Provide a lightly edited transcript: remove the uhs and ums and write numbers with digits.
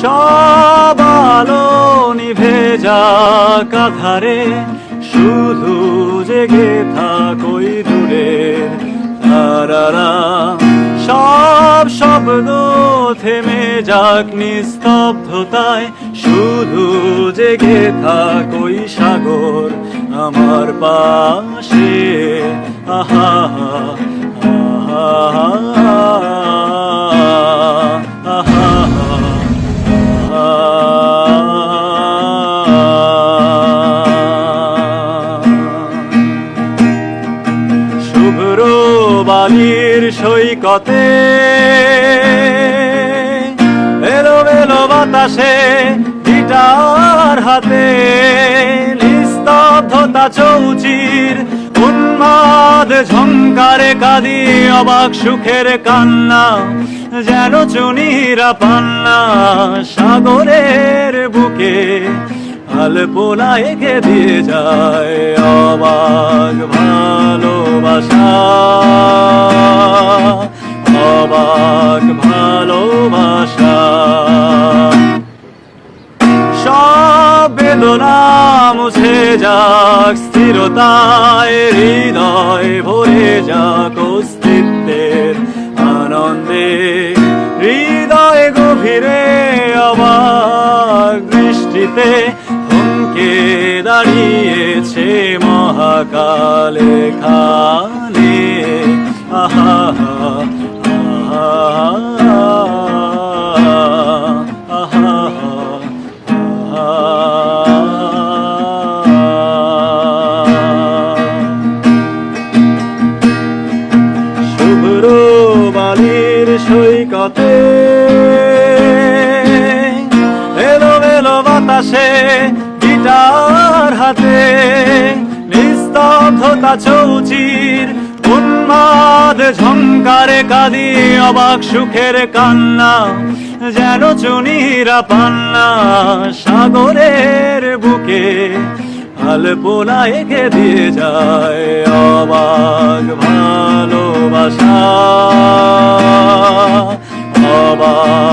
সব আলো নিভে যাক আধারে, শুধু জেগে থাকোই দূরের তারারা। সব শব্দ থেমে যাক নিস্তব্ধতায়, শুধু জেগে থাকোই সাগর আমার পাশে। আহা আহা আহা শুভ্র বালির সৈকতে এলোমেলো বাতাসে গিটার হাতে, নিস্তব্ধতা চৌচির উন্মাদ ঝংকারে কাঁদি অবাক সুখের কান্না, যেন চুনিরা পান্না সাগরের বুকে আলপনা এঁকে দিয়ে যায় অবাক ভালোবাসা, অবাক ভালোবাসা। সব বেদনা মুছে যাক স্থিরতায়, হৃদয় ভরে যাক অস্তিত্বের আনন্দে, হৃদয় গভীরে অবাক দৃষ্টিতে থমকে দাঁড়িয়েছে মহাকাল এখানে। আহা শুভ্র বালির সৈকতে এলোমেলো বাতাসে গিটার হাতে, নিস্তব্ধতা চৌচির উন্মাদ ঝংকারে কাঁদি অবাক সুখের কান্না, যেন চুনিরা পান্না সাগরের বুকে আলপনা এঁকে দিয়ে যায় অবাক ভালোবাসা, অবাক